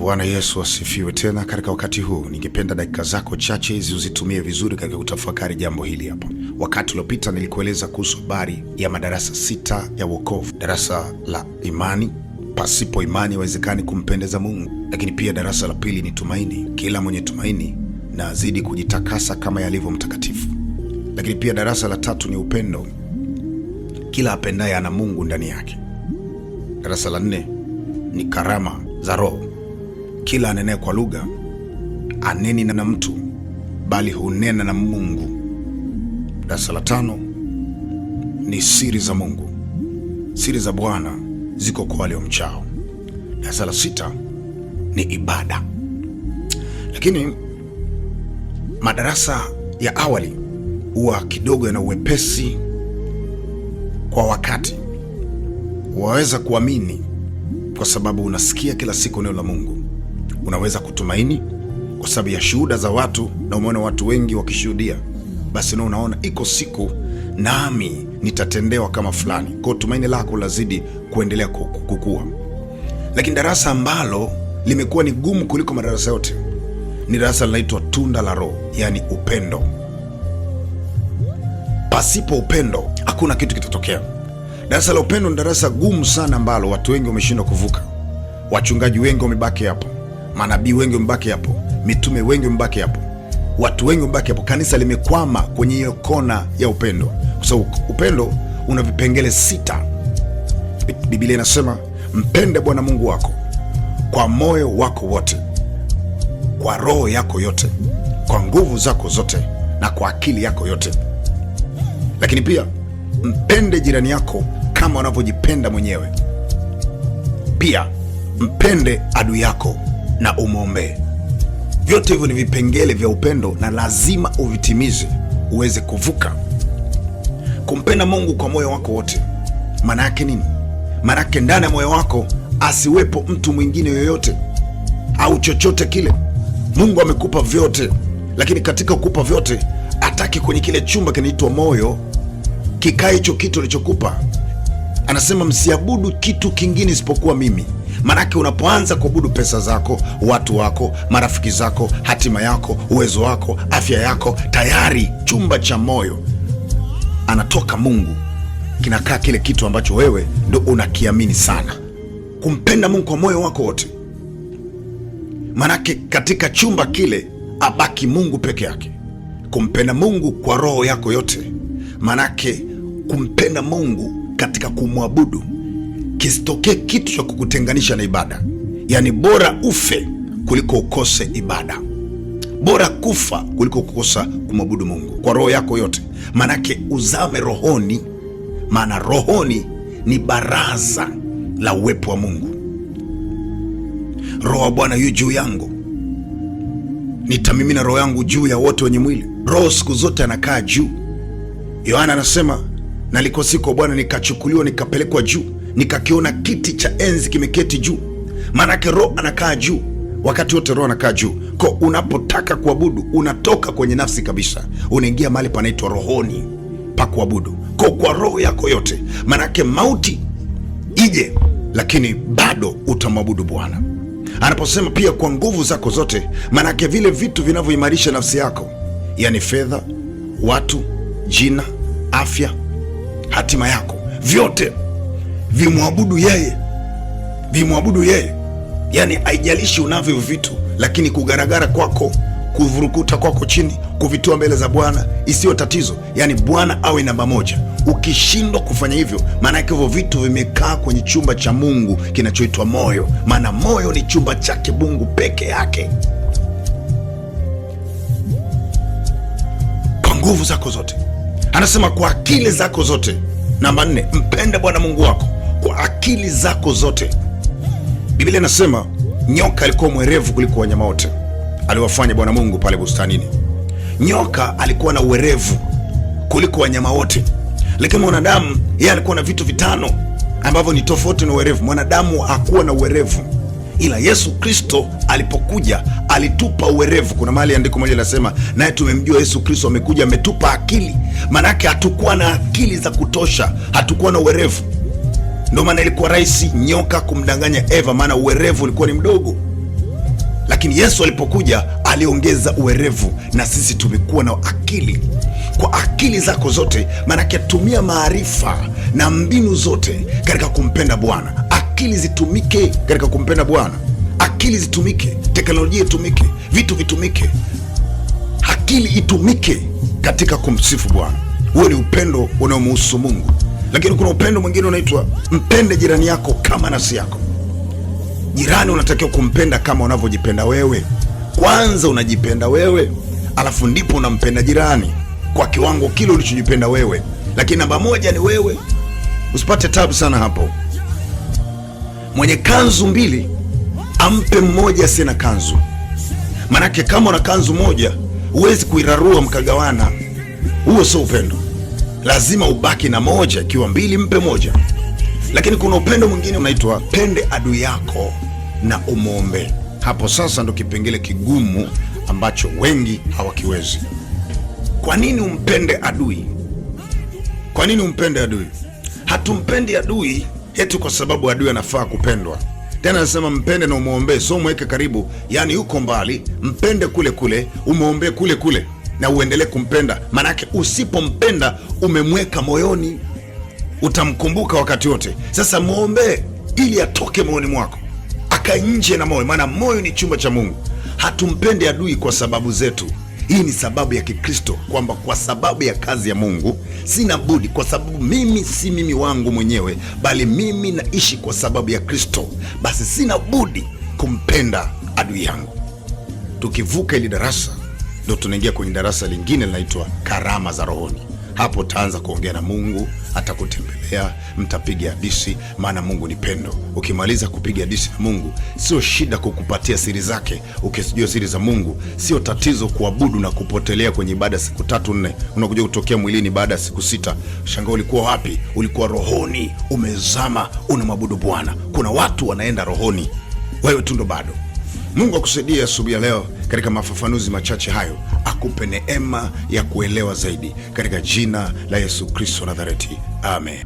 Bwana Yesu asifiwe tena. Katika wakati huu ningependa dakika zako chache hizi uzitumie vizuri katika kutafakari jambo hili hapa. Wakati uliopita nilikueleza kuhusu habari ya madarasa 6 ya wokovu. Darasa la imani, pasipo imani haiwezekani kumpendeza Mungu. Lakini pia darasa la pili ni tumaini, kila mwenye tumaini na azidi kujitakasa kama yalivyo mtakatifu. Lakini pia darasa la tatu ni upendo, kila apendaye ana Mungu ndani yake. Darasa la 4 ni karama za Roho, kila anenaye kwa lugha aneni na mtu bali hunena na Mungu. Darasa la 5 ni siri za Mungu, siri za Bwana ziko kwa wale wamchao. Darasa la 6 ni ibada. Lakini madarasa ya awali huwa kidogo yana uwepesi kwa wakati. Waweza kuamini kwa sababu unasikia kila siku neno la Mungu. Unaweza kutumaini kwa sababu ya shuhuda za watu, na umeona watu wengi wakishuhudia, basi na unaona iko siku nami nitatendewa kama fulani. Kwa tumaini lako lazidi kuendelea kukua. Lakini darasa ambalo limekuwa ni gumu kuliko madarasa yote ni darasa linaloitwa tunda la Roho, yani upendo. Pasipo upendo hakuna kitu kitatokea. Darasa la upendo ni darasa gumu sana ambalo watu wengi wameshindwa kuvuka. Wachungaji wengi wamebaki hapo, manabii wengi wamebaki hapo, mitume wengi wamebaki hapo, watu wengi wamebaki hapo. Kanisa limekwama kwenye hiyo kona ya upendo, kwa sababu upendo una vipengele 6. Biblia inasema mpende Bwana Mungu wako kwa moyo wako wote, kwa roho yako yote, kwa nguvu zako zote, na kwa akili yako yote. Lakini pia mpende jirani yako kama unavyojipenda mwenyewe. Pia mpende adui yako na umwombee. Vyote hivyo ni vipengele vya upendo na lazima uvitimize uweze kuvuka. Kumpenda Mungu kwa moyo wako wote maana yake nini? Maana yake ndani ya moyo wako asiwepo mtu mwingine yoyote au chochote kile. Mungu amekupa vyote, lakini katika kukupa vyote hataki kwenye kile chumba kinaitwa moyo kikae hicho kitu alichokupa. Anasema msiabudu kitu kingine isipokuwa mimi. Maanake unapoanza kuabudu pesa zako, watu wako, marafiki zako, hatima yako, uwezo wako, afya yako, tayari chumba cha moyo anatoka Mungu, kinakaa kile kitu ambacho wewe ndo unakiamini sana. Kumpenda Mungu kwa moyo wako wote, maanake katika chumba kile abaki Mungu peke yake. Kumpenda Mungu kwa roho yako yote, maanake kumpenda Mungu katika kumwabudu kisitokee kitu cha kukutenganisha na ibada. Yani bora ufe kuliko ukose ibada, bora kufa kuliko kukosa kumwabudu Mungu kwa roho yako yote. Maanake uzame rohoni, maana rohoni ni baraza la uwepo wa Mungu. Roho wa Bwana yu juu yangu, nitamimina roho yangu juu ya wote wenye mwili. Roho siku zote anakaa juu. Yohana anasema nalikosiko Bwana nikachukuliwa nikapelekwa juu, nikakiona kiti cha enzi kimeketi juu. Maanake roho anakaa juu wakati wote, roho anakaa juu. Kwa unapotaka kuabudu unatoka kwenye nafsi kabisa, unaingia mahali panaitwa rohoni pa kuabudu kwa roho yako yote. Maanake mauti ije, lakini bado utamwabudu Bwana. Anaposema pia kwa nguvu zako zote, maanake vile vitu vinavyoimarisha nafsi yako, yani fedha, watu, jina, afya, hatima yako, vyote vimwabudu yeye, vimwabudu yeye. Yani haijalishi unavyo vitu, lakini kugaragara kwako, kuvurukuta kwako chini, kuvitoa mbele za Bwana isiyo tatizo. Yani Bwana awe namba moja. Ukishindwa kufanya hivyo, maana yake hivyo vitu vimekaa kwenye chumba cha Mungu kinachoitwa moyo, maana moyo ni chumba chake Mungu peke yake. Kwa nguvu zako zote, anasema kwa akili zako zote. Namba 4, mpende Bwana Mungu wako kwa akili zako zote. Biblia inasema nyoka alikuwa mwerevu kuliko wanyama wote aliwafanya Bwana Mungu pale bustanini. Nyoka alikuwa na uwerevu kuliko wanyama wote, lakini mwanadamu yeye alikuwa na vitu 5 ambavyo ni tofauti na uwerevu. Mwanadamu hakuwa na uwerevu, ila Yesu Kristo alipokuja alitupa uwerevu. Kuna mahali andiko moja linasema naye tumemjua Yesu Kristo amekuja ametupa akili. Manake hatukuwa na akili za kutosha, hatukuwa na uwerevu. Ndio maana ilikuwa rahisi nyoka kumdanganya Eva, maana uwerevu ulikuwa ni mdogo. lakini Yesu alipokuja aliongeza uwerevu, na sisi tumekuwa na akili. Kwa akili zako zote, maanake tumia maarifa na mbinu zote katika kumpenda Bwana. Akili zitumike katika kumpenda Bwana, akili zitumike, teknolojia itumike, vitu vitumike, akili itumike katika kumsifu Bwana. Huo ni upendo unaomhusu Mungu. Lakini kuna upendo mwingine unaitwa mpende jirani yako kama nafsi yako. Jirani unatakiwa kumpenda kama unavyojipenda wewe. Kwanza unajipenda wewe, alafu ndipo unampenda jirani kwa kiwango kile ulichojipenda wewe. Lakini namba moja ni wewe. Usipate tabu sana hapo. Mwenye kanzu mbili ampe mmoja asiye na kanzu. Manake kama una kanzu moja huwezi kuirarua mkagawana. Huo sio upendo. Lazima ubaki na moja, ikiwa mbili mpe moja. Lakini kuna upendo mwingine unaitwa pende adui yako na umwombe. Hapo sasa ndo kipengele kigumu ambacho wengi hawakiwezi. Kwa nini umpende adui? Kwa nini umpende adui? Hatumpendi adui eti kwa sababu adui anafaa kupendwa. Tena anasema mpende na umwombe, so mweke karibu, yani yuko mbali, mpende kule kule, umwombe kule kule na uendelee kumpenda. Manake usipompenda umemweka moyoni, utamkumbuka wakati wote. Sasa muombe ili atoke moyoni mwako, akae nje na moyo, maana moyo ni chumba cha Mungu. Hatumpendi adui kwa sababu zetu. Hii ni sababu ya Kikristo, kwamba kwa sababu ya kazi ya Mungu sina budi, kwa sababu mimi si mimi wangu mwenyewe, bali mimi naishi kwa sababu ya Kristo, basi sina budi kumpenda adui yangu. Tukivuka ili darasa, ndio tunaingia kwenye darasa lingine linaitwa karama za rohoni. Hapo utaanza kuongea na Mungu, atakutembelea, mtapiga hadithi, maana Mungu ni pendo. Ukimaliza kupiga hadithi na Mungu, sio shida kukupatia siri zake. Ukisijua siri za Mungu, sio tatizo kuabudu na kupotelea kwenye ibada siku 3-4, unakuja kutokea mwilini baada ya siku 6. Shangaa ulikuwa wapi? Ulikuwa rohoni, umezama, unamwabudu Bwana. Kuna watu wanaenda rohoni, wewe tu ndo bado. Mungu akusaidie asubuhi ya leo katika mafafanuzi machache hayo, akupe neema ya kuelewa zaidi katika jina la Yesu Kristo Nazareti. Amen.